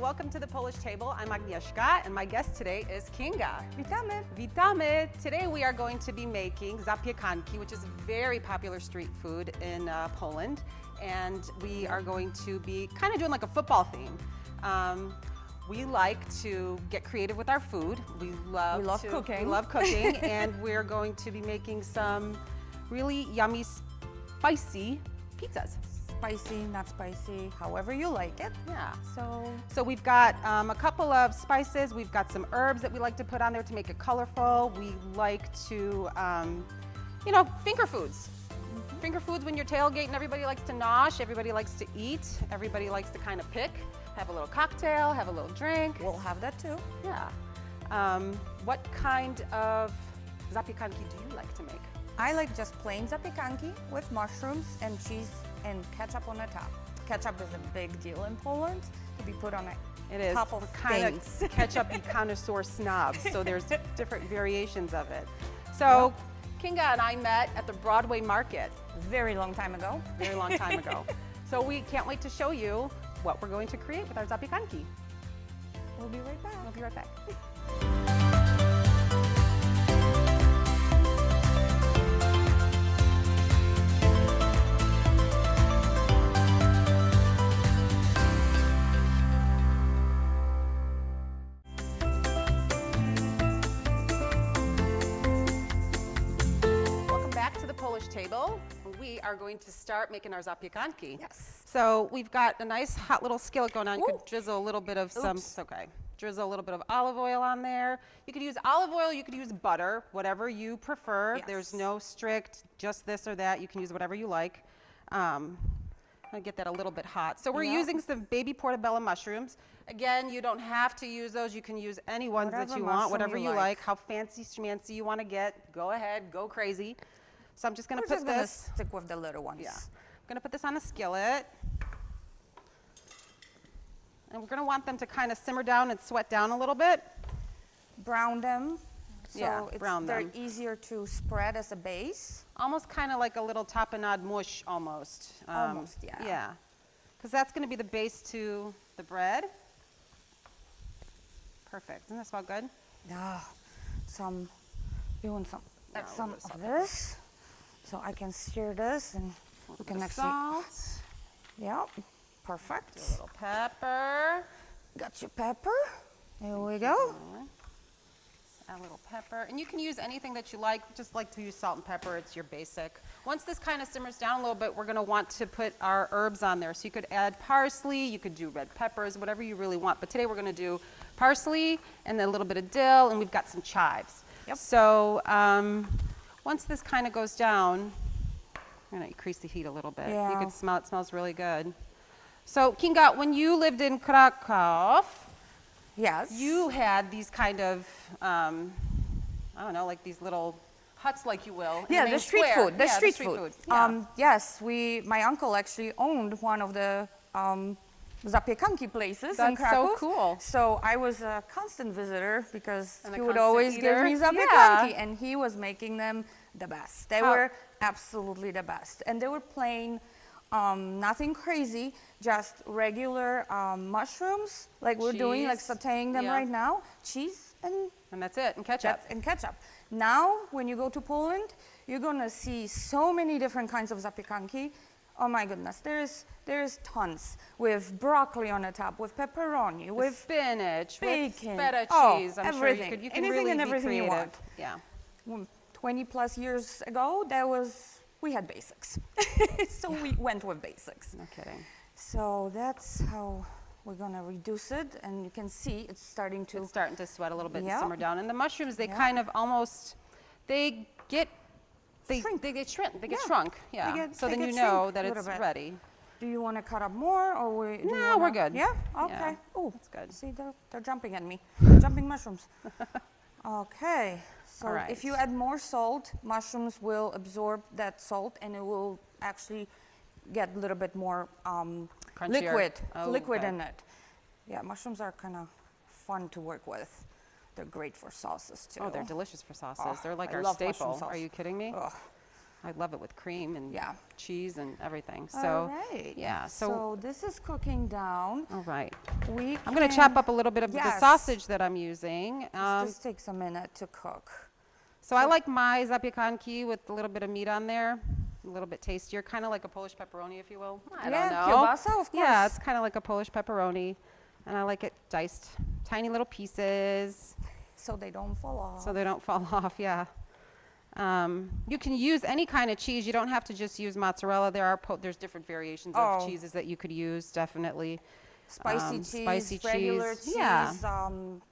welcome to the Polish table. I'm Agnieszka, and my guest today is Kinga. Witamy. Witamy! Today we are going to be making zapiekanki, which is a very popular street food in Poland, and we are going to be kind of doing like a football theme. We like to get creative with our food. We love cooking. We love cooking, and we're going to be making some really yummy, spicy pizzas. Spicy, not spicy, however you like it. Yeah. So we've got a couple of spices. We've got some herbs that we like to put on there to make it colorful. We like to, finger foods. Mm-hmm. Finger foods when you're tailgating. Everybody likes to nosh. Everybody likes to eat. Everybody likes to kind of pick. Have a little cocktail. Have a little drink. we'll have that too. Yeah. What kind of zapiekanki do you like to make? I like just plain zapiekanki with mushrooms and cheese and ketchup on the top. Ketchup is a big deal in Poland to be put on a top of things. Ketchup-y connoisseur snobs, so there's different variations of it. So Kinga and I met at the Broadway Market. Very long time ago. Very long time ago. So we can't wait to show you what we're going to create with our zapiekanki. We'll be right back. We'll be right back. Table. We are going to start making our zapiekanki. Yes. So we've got a nice hot little skillet going on. You could drizzle a little bit of it's okay. Drizzle a little bit of olive oil on there. You could use olive oil, you could use butter, whatever you prefer. Yes. There's no strict, just this or that. You can use whatever you like. I'm gonna get that a little bit hot. So we're using some baby portobello mushrooms. Again, you don't have to use those. You can use any ones that you want, whatever you like. How fancy schmancy you want to get. Go ahead, go crazy. So I'm just going to put this. Stick with the little ones. Yeah. I'm going to put this on a skillet. And we're going to want them to kind of simmer down and sweat down a little bit. Brown them. So brown them. They're easier to spread as a base. Almost kind of like a little tapenade mush almost. Almost, yeah. Yeah. Because that's going to be the base to the bread. Perfect. Doesn't that smell good? Yeah. Doing some of this. So I can stir this and we can actually. Salt. Yeah, perfect. Do a little pepper. Got your pepper. There we go. Add a little pepper. And you can use anything that you like. Just like to use salt and pepper. It's your basic. Once this kind of simmers down a little bit, we're going to want to put our herbs on there. So you could add parsley. You could do red peppers, whatever you really want. But today we're going to do parsley and then a little bit of dill. And we've got some chives. Yep. So once this kind of goes down, I'm going to increase the heat a little bit. Yeah. You can smell it. It smells really good. So, Kinga, when you lived in Krakow, yes, you had these kind of, I don't know, like these little huts, like you will. Yeah, the street food. The street food. Yeah. Yes, my uncle actually owned one of the zapiekanki places in Krakow. That's so cool. So I was a constant visitor because And he a would constant always eater. give me zapiekanki, Yeah. and he was making them the best. They were absolutely the best, and they were plain, nothing crazy, just regular mushrooms, like we're doing, like sautéing them right now, cheese and that's it, and ketchup. ketchup. Now, when you go to Poland, you're gonna see so many different kinds of zapiekanki. Oh my goodness, there's tons with broccoli on the top, with pepperoni, with spinach, bacon, with feta cheese. I'm everything. Sure you can Anything really and be everything creative. you want. Yeah. 20 plus years ago, we had basics. So we went with basics. No kidding. So that's how we're gonna reduce it, and you can see it's starting to sweat a little bit and Yeah. simmer down. And the mushrooms, they Yeah. kind of almost, they get Shrink. They get Yeah. shrunk. Yeah. So they then you get know shrink that a it's little bit. ready. Do you want to cut up more, or No, we're good. Yeah. Yeah. Okay. Oh, That's good. See, they're jumping at me. Jumping mushrooms. Okay. So All right. if you add more salt, mushrooms will absorb that salt, and it will actually get a little bit more Crunchier. liquid Okay. in it. Yeah, mushrooms are kind of fun to work with. They're great for sauces too. Oh, they're delicious for sauces. Oh, They're like I our love mushroom staple. sauce. Are you kidding me? Ugh. I love it with cream and Yeah. cheese and everything. All So, right. yeah. So this is cooking down. All right. We I'm going to chop up a little bit of the Yes. sausage that I'm using. This takes a minute to cook. So I like my zapiekanki with a little bit of meat on there, a little bit tastier, kind of like a Polish pepperoni, if you will. I don't know. Kielbasa, of course. Yeah, it's kind of like a Polish pepperoni, and I like it diced, tiny little pieces, So they don't fall off. so they don't fall off. Yeah. You can use any kind of cheese. You don't have to just use mozzarella. There's different variations of cheeses that you could use. Definitely. Spicy cheese, regular cheese, Yeah.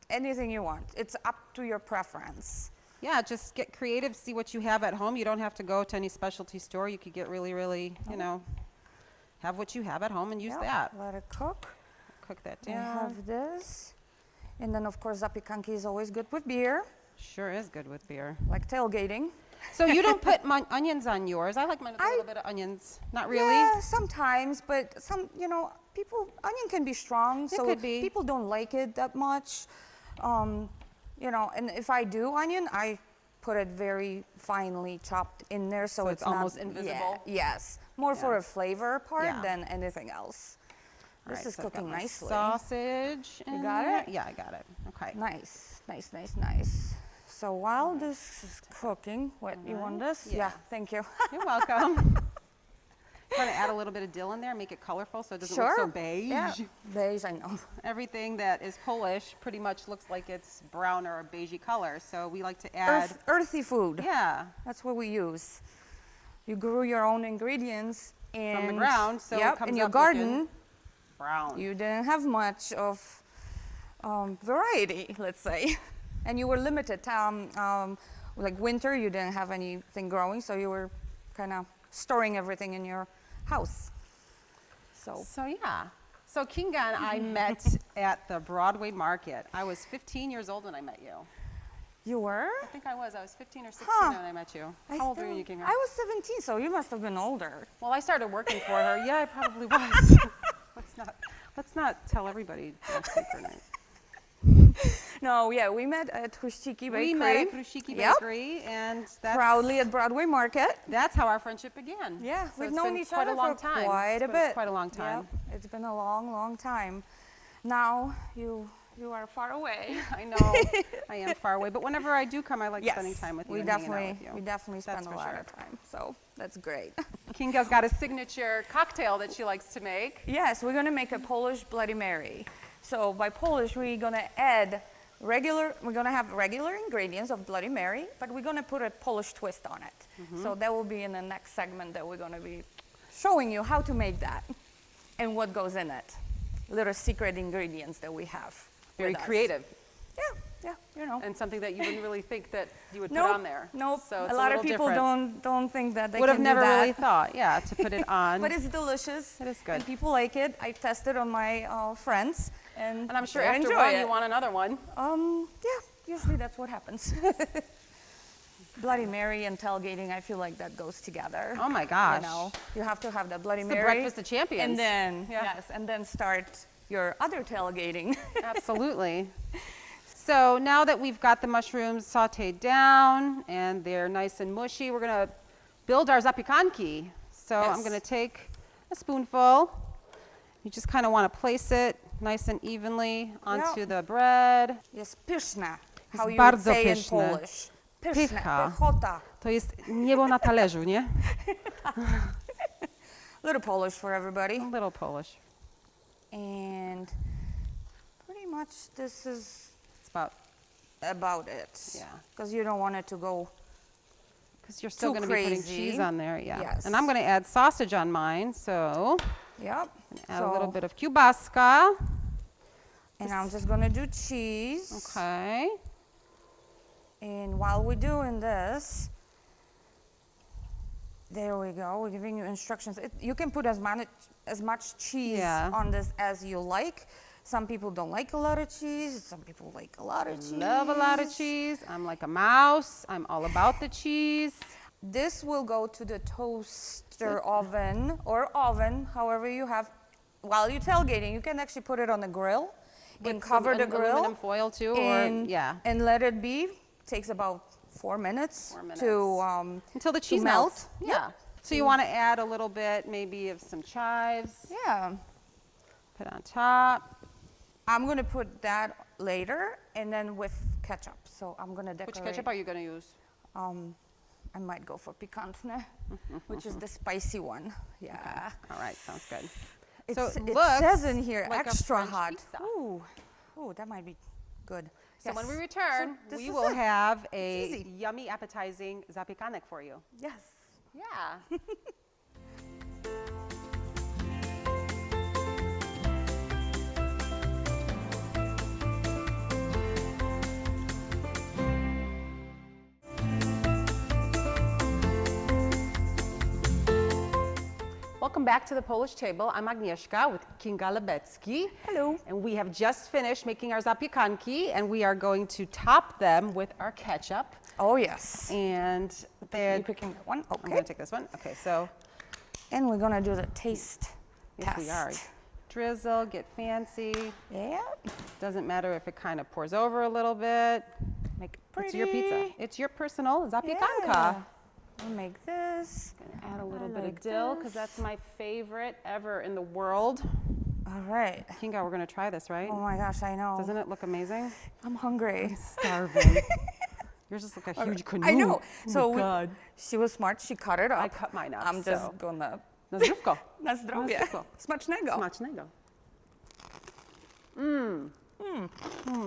Anything you want. It's up to your preference. Yeah, just get creative, see what you have at home. You don't have to go to any specialty store. You could get really, have what you have at home and use that. Let it cook. Cook that We down. have this. And then, of course, zapiekanki is always good with beer, Sure is good with beer. like tailgating. So you don't put onions on yours. I like mine with a little bit of onions. Not really? Yeah, sometimes, but onion can be strong, so could be. people don't like it that much. And if I do onion, I put it very finely chopped in there, so it's not almost invisible? Yeah, yes, more for a flavor part Yeah. than anything else. All This right, is so I've got cooking my nicely. Sausage. You in got there. it? Yeah, I got it. Okay. Nice, nice, nice, nice. So while this is cooking, you want this? Yeah. Thank you. You're welcome. I'm going to add a little bit of dill in there, make it colorful so it doesn't look so beige. Yeah, beige, I know. Everything that is Polish pretty much looks like it's brown or a beigey color. So we like to add. Earthy food. Yeah. That's what we use. You grew your own ingredients From the ground, so it comes in your up garden. looking brown. You didn't have much of variety, let's say, and you were limited. Like winter, you didn't have anything growing, so you were kind of storing everything in your house. So yeah. So Kinga and I met at the Broadway Market. I was 15 years old when I met you. You were? I think I was 15 or 16 Huh. when I met you. How old were you, Kinga? I was 17, so you must have been older. Well, I started working for her. Yeah, I probably was. Let's not tell everybody my secret. No, yeah, we met at Charcuterie Bakery. We met at Charcuterie Bakery, and Proudly at Broadway Market. that's how our friendship began. Yeah, So we've it's known been each quite other a long for time. quite It's a been bit. Quite a long time. Yep, it's been a long, long time. Now you are far away. I know I am far away, but whenever I do come, I like spending time with you we and hanging out with definitely you. we definitely spend That's a for lot sure. of time. So that's great. Kinga's got a signature cocktail that she likes to make. Yes, we're gonna make a Polish Bloody Mary. So by Polish, we're gonna add we're gonna have regular ingredients of Bloody Mary, but we're gonna put a Polish twist on it. So that will be in the next segment that we're gonna be showing you how to make that and what goes in it. Little secret ingredients that we have. Very with us. creative, Yeah, and something that you wouldn't really think that you would Nope, put on there. Nope. So it's a lot of little people different. don't think that they Would have can never do that. really thought, to put it on. But it's delicious. It is good. And people like it. I tested on my friends, and And I'm sure they after enjoy one, it. you want another one. Yeah, usually that's what happens. Bloody Mary and tailgating, I feel like that goes together. Oh my gosh. You have to have the Bloody It's the Mary. breakfast of champions. And then, Yeah. yes, and then start your other tailgating. Absolutely. So now that we've got the mushrooms sauteed down and they're nice and mushy, we're going to build our zapiekanki. So I'm Yes. going to take a spoonful. You just kind of want to place it nice and evenly onto the bread. Jest pyszne, Jest how you would bardzo say in pyszne. Polish. Pyszne, Pycha. pychota. To jest niebo na talerzu, nie? Little Polish for everybody. A little Polish. And pretty much this is It's about it. Yeah. Because you don't want it to go. because you're still Too going to be putting crazy. cheese on there, yeah. Yes. And I'm going to add sausage on mine, so Yep. add a little bit of kiełbaska. And I'm just gonna do cheese. Okay. And while we're doing this, there we go. We're giving you instructions. You can put as much cheese on this as you like. Some people don't like a lot of cheese. Some people like a lot of cheese. Love a lot of cheese. I'm like a mouse. I'm all about the cheese. This will go to the toaster oven or oven, however you have. While you're tailgating, you can actually put it on the grill and With cover some the grill. aluminum foil too, and, or yeah. and let it be. Takes about 4 minutes, 4 minutes. to until the cheese melt. melts. Yeah. So you want to add a little bit maybe of some chives. Yeah. Put on top. I'm gonna put that later, and then with ketchup. So I'm gonna decorate. Which ketchup are you going to use? I might go for picante, which is the spicy one. Yeah. Okay. All right, sounds good. So it looks says in here like a extra French hot. pizza. Ooh, that might be good. So Yes. when we return, So this we is will it. have It's a easy. yummy, appetizing zapiekanki for you. Yes. Yeah. Welcome back to the Polish table. I'm Agnieszka with Kinga. Hello. And we have just finished making our zapiekanki, and we are going to top them with our ketchup. Oh yes. And You're then picking that one. I'm Okay. going to take this one. Okay, so And we're gonna do the taste yes, test. we are. Drizzle, get fancy. Yeah. Doesn't matter if it kind of pours over a little bit. Make it pretty. It's your pizza. It's your personal zapiekanka. Yeah. We'll make this. Gonna add a little I bit like of dill because this. that's my favorite ever in the world. All right. Kinga, we're gonna try this, right? Oh my gosh, I know. Doesn't it look amazing? I'm hungry. Starving. Yours just like a huge canoe. I know. Oh So my God. she was smart. She cut it up. I cut mine up. I'm just so. gonna. Na zdrówko. Na zdrowie. zdrówko. Smacznego. Smacznego.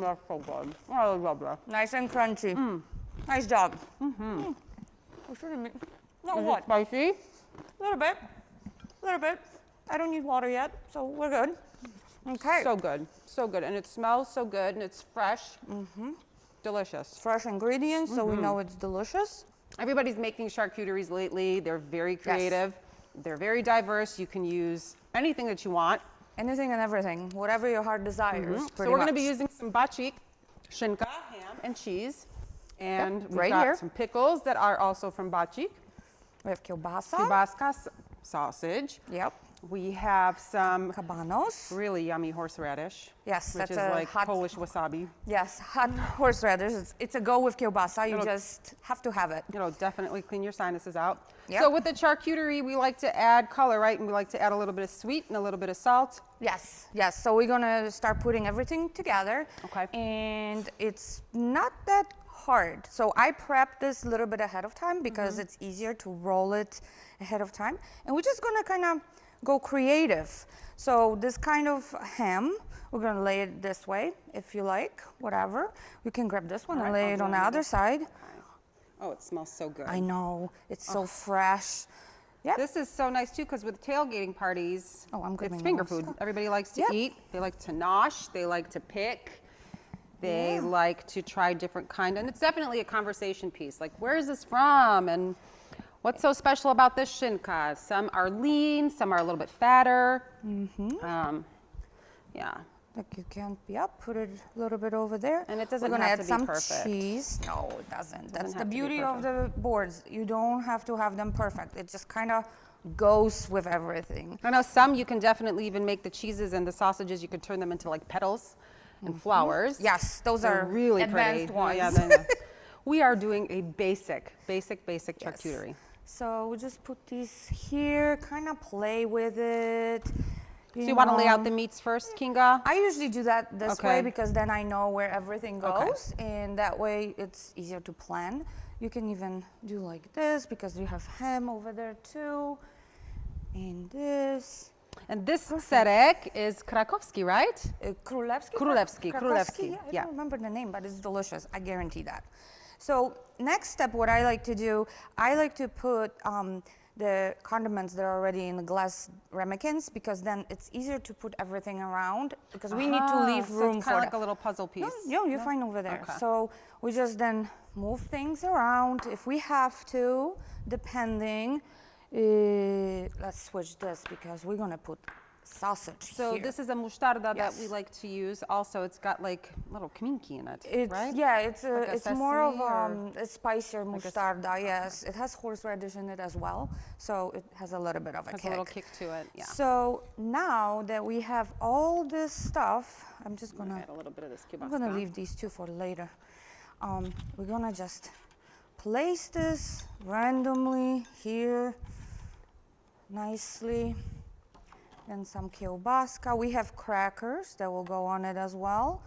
That's so good. Ale dobre. Nice and crunchy. Nice job. We should have made. No, Is what? it spicy? A little bit. A little bit. I don't need water yet, so we're good. Okay. So good. So good. And it smells so good and it's fresh. Delicious. Fresh ingredients, so we know it's delicious. Everybody's making charcuteries lately. They're very creative. They're very diverse. You can use anything that you want. Anything and everything, whatever your heart desires. So Pretty we're going to much. be using some bacik, shinka, ham, and cheese. And we've right got here. some pickles that are also from bacik. We have kielbasa. Kiełbaska sausage. Yep. We have some Cabanos. really yummy horseradish. Yes, which that's is a like hot. Polish wasabi. Yes, hot horseradish. It's a go with kielbasa. You It'll- just have to have it. It'll definitely clean your sinuses out. Yep. So with the charcuterie, we like to add color, right? And we like to add a little bit of sweet and a little bit of salt. Yes, yes. So we're gonna start putting everything together. Okay. And it's not that hard. So I prepped this a little bit ahead of time because it's easier to roll it ahead of time. And we're just gonna kind of go creative. So this kind of ham, we're gonna lay it this way, if you like, whatever. We can grab this one All and right, lay I'll it do on the one of other this. side. Oh, it smells so good. I know, it's so fresh. Yep. This is so nice too, because with tailgating parties, Oh, I'm grabbing it's the finger wrong food. stuff. Everybody likes to Yep. eat. They like to nosh. They like to pick. They like to try different kind, and it's definitely a conversation piece. Like, where is this from, and what's so special about this shinka? Some are lean, some are a little bit fatter. Yeah. Like you can't be up, put it a little bit over there. And it doesn't We're gonna have add to be some perfect. cheese. No, it doesn't. That's the have to be beauty of the boards. You don't have to have them perfect. It just kind of goes with everything. I know some you can definitely even make the cheeses and the sausages. You could turn them into like petals and flowers. Yes, those They're are really advanced pretty. ones. Yeah, they're- we are doing a basic charcuterie. So we just put these here, kind of play with it. So you want to lay out know. the meats first, Kinga? I usually do that this Okay. way because then I know where everything Okay. goes, and that way it's easier to plan. You can even do like this because you have ham over there too, and this. And this serek is krakowski, right? Królewski? Królewski, Krakowski? Królewski, Yeah, I yeah. don't remember the name, but it's delicious. I guarantee that. So next step, what I like to do, I like to put the condiments that are already in the glass ramekins because then it's easier to put everything around because we need to leave so room it's for kind of like that. a little puzzle piece. No, you're fine over there. Okay. So we just then move things around if we have to, depending. Let's switch this because we're gonna put sausage So here. this is a musztarda that Yes. we like to use. Also, it's got like little kminki in it, It's, right? Yeah, it's Like a it's more of sesame or- a spicier mostarda. Yes, it has horseradish in it as well, so it has a little bit of a Has kick. a little kick to it. Yeah. So now that we have all this stuff, I'm just gonna Add a little bit of this I'm gonna kiełbaska. leave these two for later. We're gonna just place this randomly here, nicely. And some kiełbaska. We have crackers that will go on it as well.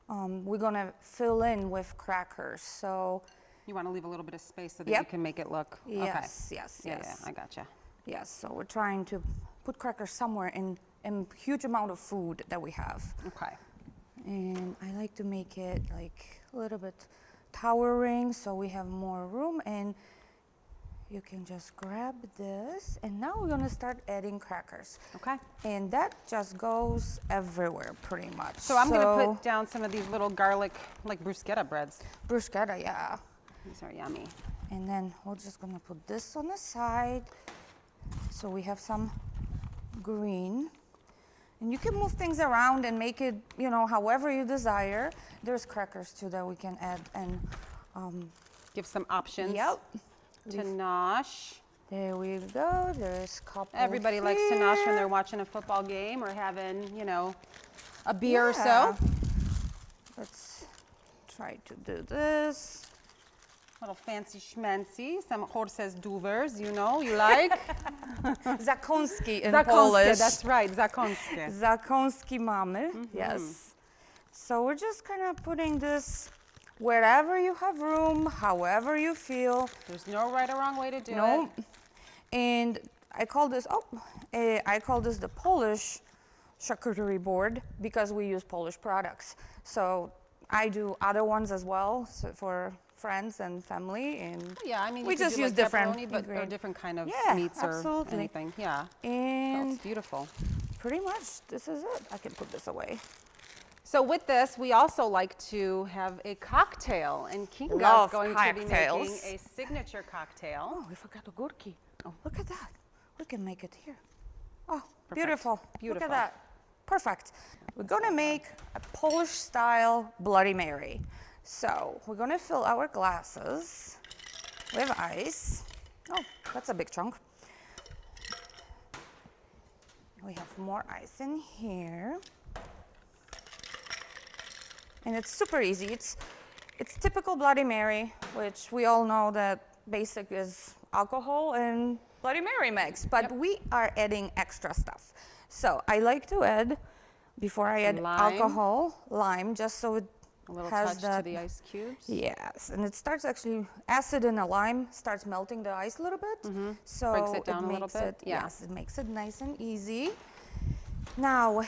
We're gonna fill in with crackers, so. You want to leave a little bit of space so that you can make it look. Yes, okay. yes, Yeah, yes. I gotcha. Yes, so we're trying to put crackers somewhere in huge amount of food that we have. Okay. And I like to make it like a little bit towering so we have more room, and you can just grab this, and now we're gonna start adding crackers. Okay. And that just goes everywhere pretty much. So I'm gonna put down some of these little garlic, like bruschetta breads. Bruschetta, yeah. These are yummy. And then we're just gonna put this on the side. So we have some green. And you can move things around and make it, you know, however you desire. There's crackers too that we can add and give some options. Yep. To nosh. There we go. There's a couple. Everybody likes to nosh when they're watching a football game or having, you know, a beer or so. Let's try to do this. Little fancy schmancy, some horses duvers, you know, you like. Zakonski in Zakonski, Polish. that's right, zakonski. Zakonski mamy, yes. So we're just kind of putting this wherever you have room, however you feel. There's no right or wrong way to do No. it. And I call this, I call this the Polish charcuterie board because we use Polish products. So I do other ones as well, so for friends and family, and Yeah, I mean, we you could just do use like different pepperoni, but or ingredients. different kind of Yeah, meats absolutely. or anything. Yeah, And that's beautiful. pretty much this is it. I can put this away. So with this, we also like to have a cocktail, and Kinga Love is going to be making cocktails. a signature cocktail. Oh, we forgot the gurki. Oh, look at that. We can make it here. Oh, Perfect. beautiful. Beautiful. Look at that. Perfect. We're gonna make a Polish style Bloody Mary. So we're gonna fill our glasses with ice. Oh, that's a big chunk. We have more ice in here. And it's super easy. It's typical Bloody Mary, which we all know that basic is alcohol and Bloody Mary mix, but we are adding extra stuff. So I like to add, before I add Lime. alcohol, lime, just so it A little has touch that. to the ice cubes. Yes, and it starts actually, acid in the lime starts melting the ice a little bit. So Breaks it down a little makes bit, it, yeah. Yes, it makes it nice and easy. Now,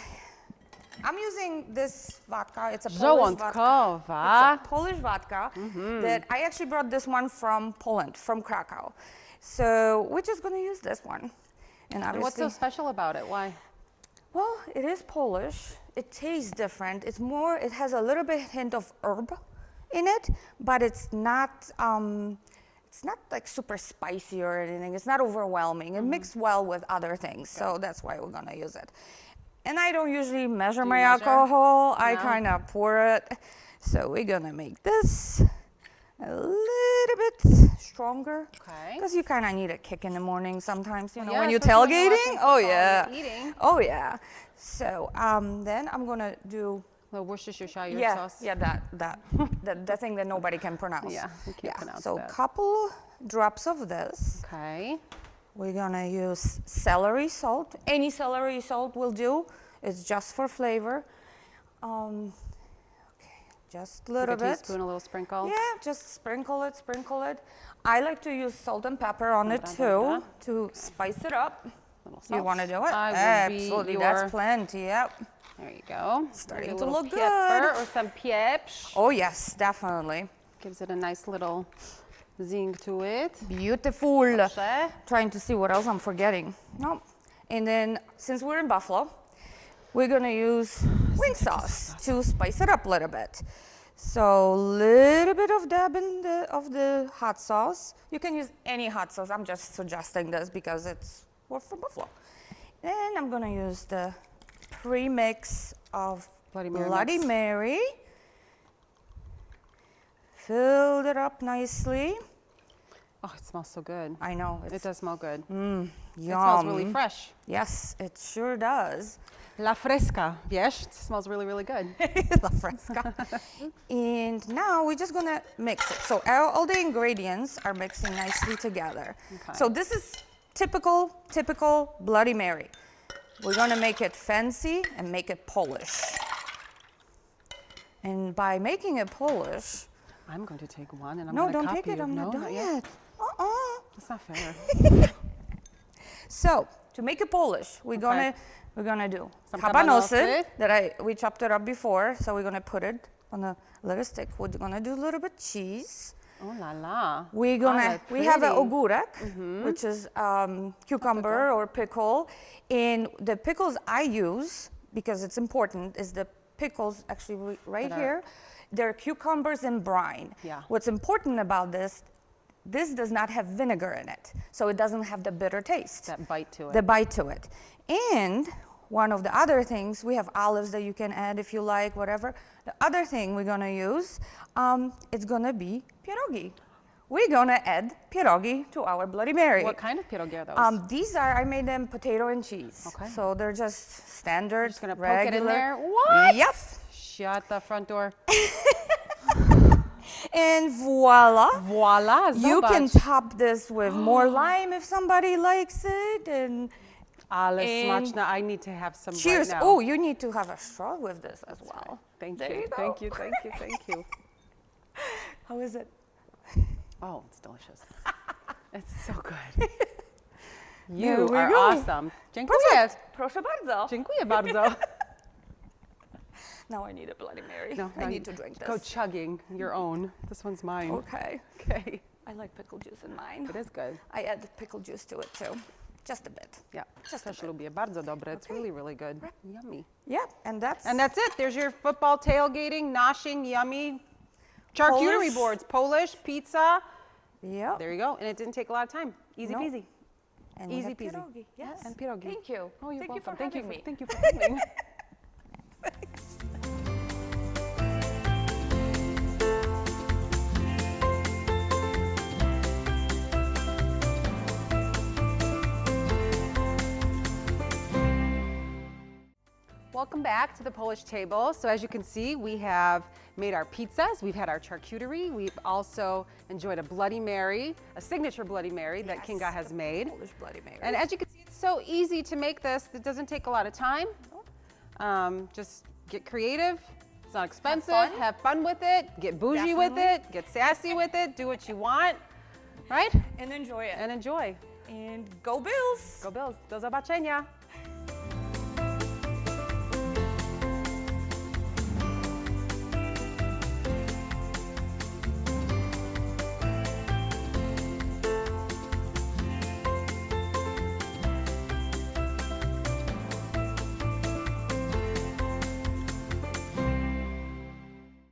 I'm using this vodka. It's a Polish vodka. Żołądkowa. It's a Polish vodka that I actually brought this one from Poland, from Krakow. So we're just going to use this one. And And what's so obviously, special about it? Why? well, it is Polish. It tastes different. It's more, it has a little bit hint of herb in it, but it's not like super spicy or anything. It's not overwhelming. It mixes well with other things. So that's why we're going to use it. And I don't usually measure my measure? alcohol. I No? kind of pour it. So we're going to make this a little bit stronger. Okay. Because you kind of need a kick in the morning sometimes, you know, Yeah, when you're especially when you're tailgating. watching Oh, football yeah. and eating. Oh, yeah. So then I'm going to do, Little Worcestershire yeah, sauce. yeah, that thing that nobody can pronounce. Yeah, we can't pronounce so that. a couple drops of this. Okay. We're gonna use celery salt. Any celery salt will do. It's just for flavor. Okay, just a little Like a bit. teaspoon, a little sprinkle. Yeah, just sprinkle it, sprinkle it. I like to use salt and pepper on it too to spice it up. Little You salt. want to do it? I will Absolutely, be that's your- plenty. Yep. There you go. Starting Maybe a to little look pepper good. or some pieprz. Oh yes, definitely. Gives it a nice little zing to it. Beautiful. Proszę. Trying to see what else I'm forgetting. No. And then, since we're in Buffalo, we're gonna use wing sauce to spice it up a little bit. So, little bit of dab of the hot sauce. You can use any hot sauce. I'm just suggesting this because we're from Buffalo. Then I'm gonna use the pre-mix of Bloody Mary Bloody mix. Mary. Filled it up nicely. Oh, it smells so good. I know. It does smell good. Yum. It smells really fresh. Yes, it sure does. La fresca, wiesz? It smells really, really good. La fresca. And now we're just gonna mix it. So all the ingredients are mixing nicely together. Okay. So this is typical Bloody Mary. We're gonna make it fancy and make it Polish. And by making it Polish, I'm going to take one and I'm no, going to don't copy take it. you. I'm not done yet. That's not fair. So to make it Polish, we're gonna do Some kabanosy kabanosy. that we chopped it up before. So we're gonna put it on a little stick. We're gonna do a little bit cheese. Oh la la. We have an ogórek, which is cucumber or pickle. And the pickles I use, because it's important, is the pickles actually right here. They're cucumbers and brine. Yeah. What's important about this does not have vinegar in it, so it doesn't have the bitter taste. That bite to it. The bite to it. And one of the other things, we have olives that you can add if you like, whatever. The other thing we're gonna use, it's gonna be pierogi. We're gonna add pierogi to our Bloody Mary. What kind of pierogi are those? These I made them potato and cheese. Okay. So they're just standard, Just gonna regular. poke it in there. What? Yep. Shut the front door. And voila. Voila. You can zobacz. top this with more lime if somebody likes it. And Ale and smaczne. I need to have some cheers. right now. Oh, you need to have a straw with this as well. Thank There you. you go. Thank you. Thank you. Thank you. How is it? Oh, it's delicious. It's so good. You There we are go. awesome. Dziękuję. Proszę bardzo. Dziękuję bardzo. Now I need a Bloody Mary. No, I need to drink this. Go chugging your own. This one's mine. Okay. Okay. I like pickle juice in mine. It is good. I add pickle juice to it too. Just a bit. Yeah. Just a Też bit. lubię. Bardzo dobre. It's Okay. really, really good. Yummy. Yeah, and that's it. There's your football tailgating, noshing, yummy charcuterie Polish. boards. Polish, pizza. yeah. There you go. And it didn't take a lot of time. Easy No. peasy. And we Easy have peasy. pierogi. Yes. And pierogi. Thank you. Oh, you're Thank you welcome. for having me. Thank you for coming. Welcome back to the Polish table. So as you can see, we have made our pizzas, we've had our charcuterie, we've also enjoyed a Bloody Mary, a signature Bloody Mary that Yes, Kinga has made. Polish Bloody Mary. And as you can see, it's so easy to make this. It doesn't take a lot of time. Just get creative. It's not expensive. Have fun with it. Get bougie with Definitely. it. Get sassy with it. Do what you want, right? And enjoy it. And enjoy. And go Bills. Go Bills. Do zobaczenia.